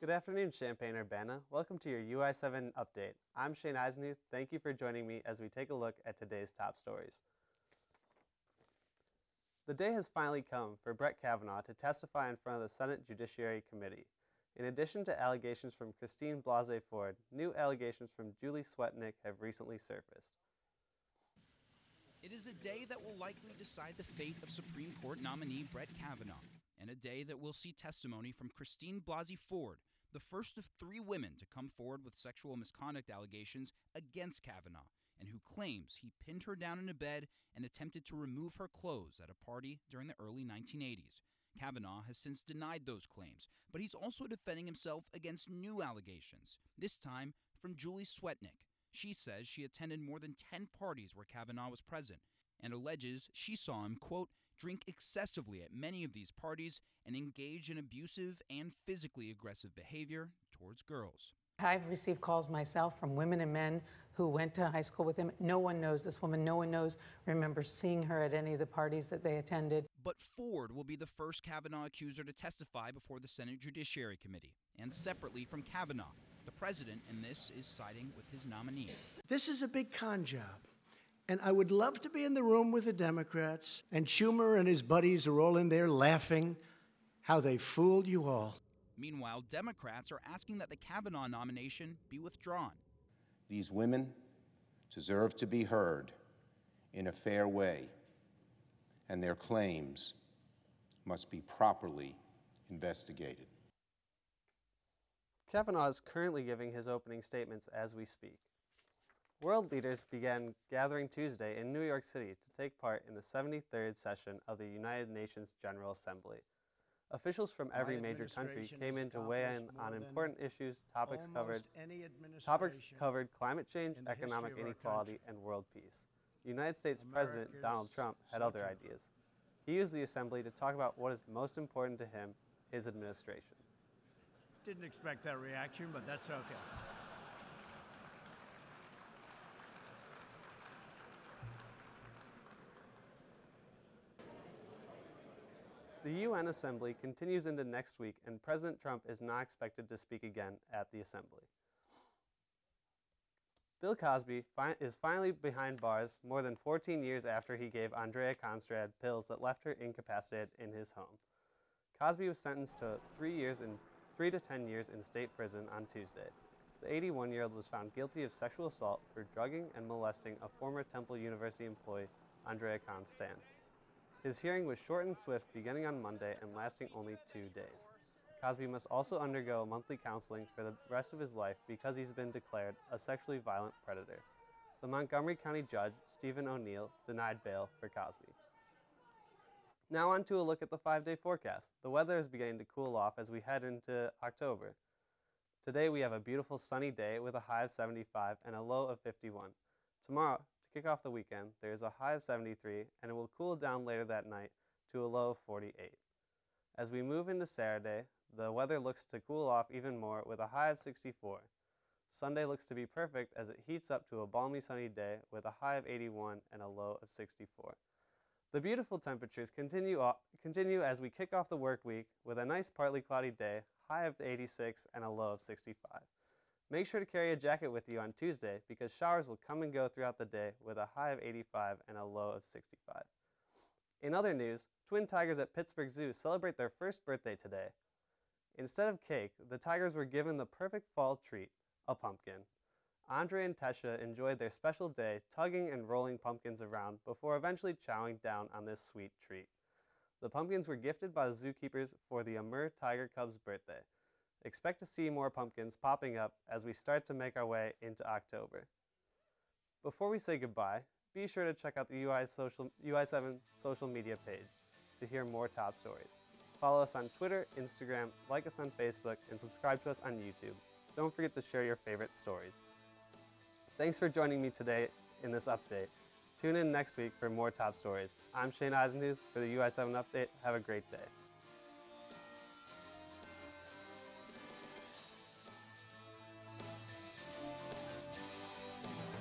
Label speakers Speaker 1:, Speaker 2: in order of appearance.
Speaker 1: Good afternoon, Champaign-Urbana. Welcome to your UI7 update. I'm Shane Eisenhuth. Thank you for joining me as we take a look at today's top stories. The day has finally come for Brett Kavanaugh to testify in front of the Senate Judiciary Committee. In addition to allegations from Christine Blasey Ford, new allegations from Julie Swetnick have recently surfaced.
Speaker 2: It is a day that will likely decide the fate of Supreme Court nominee Brett Kavanaugh, and a day that will see testimony from Christine Blasey Ford, the first of 3 women to come forward with sexual misconduct allegations against Kavanaugh, and who claims he pinned her down in a bed and attempted to remove her clothes at a party during the early 1980s. Kavanaugh has since denied those claims, but he's also defending himself against new allegations, this time from Julie Swetnick. She says she attended more than 10 parties where Kavanaugh was present, and alleges she saw him, quote, drink excessively at many of these parties and engage in abusive and physically aggressive behavior towards girls.
Speaker 3: I've received calls myself from women and men who went to high school with him. No one knows this woman. No one remembers seeing her at any of the parties that they attended.
Speaker 2: But Ford will be the first Kavanaugh accuser to testify before the Senate Judiciary Committee. And separately from Kavanaugh, the president in this is siding with his nominee.
Speaker 4: This is a big con job. And I would love to be in the room with the Democrats, and Schumer and his buddies are all in there laughing how they fooled you all.
Speaker 2: Meanwhile, Democrats are asking that the Kavanaugh nomination be withdrawn.
Speaker 5: These women deserve to be heard in a fair way, and their claims must be properly investigated.
Speaker 1: Kavanaugh is currently giving his opening statements as we speak. World leaders began gathering Tuesday in New York City to take part in the 73rd session of the United Nations General Assembly. Officials from every major country came in to weigh in on important issues. Topics covered climate change, economic inequality, and world peace. United States President Donald Trump had other ideas. He used the assembly to talk about what is most important to him, his administration.
Speaker 6: Didn't expect that reaction, but that's okay.
Speaker 1: The UN Assembly continues into next week, and President Trump is not expected to speak again at the Assembly. Bill Cosby is finally behind bars more than 14 years after he gave Andrea Constrad pills that left her incapacitated in his home. Cosby was sentenced to 3 to 10 years in state prison on Tuesday. The 81-year-old was found guilty of sexual assault for drugging and molesting a former Temple University employee, Andrea Constrad. His hearing was short and swift, beginning on Monday and lasting only 2 days. Cosby must also undergo monthly counseling for the rest of his life because he's been declared a sexually violent predator. The Montgomery County judge, Stephen O'Neill, denied bail for Cosby. Now on to a look at the 5-day forecast. The weather is beginning to cool off as we head into October. Today we have a beautiful sunny day with a high of 75 and a low of 51. Tomorrow, kick off the weekend, there is a high of 73, and it will cool down later that night to a low of 48. As we move into Saturday, the weather looks to cool off even more with a high of 64. Sunday looks to be perfect as it heats up to a balmy sunny day with a high of 81 and a low of 64. The beautiful temperatures continue as we kick off the work week with a nice partly cloudy day, high of 86 and a low of 65. Make sure to carry a jacket with you on Tuesday because showers will come and go throughout the day with a high of 85 and a low of 65. In other news, twin tigers at Pittsburgh Zoo celebrate their first birthday today. Instead of cake, the tigers were given the perfect fall treat, a pumpkin. Andre and Tesha enjoyed their special day tugging and rolling pumpkins around before eventually chowing down on this sweet treat. The pumpkins were gifted by the zookeepers for the Amur tiger cub's birthday. Expect to see more pumpkins popping up as we start to make our way into October. Before we say goodbye, be sure to check out the UI7 social media page to hear more top stories. Follow us on Twitter, Instagram, like us on Facebook, and subscribe to us on YouTube. Don't forget to share your favorite stories. Thanks for joining me today in this update. Tune in next week for more top stories. I'm Shane Eisenhuth for the UI7 Update. Have a great day.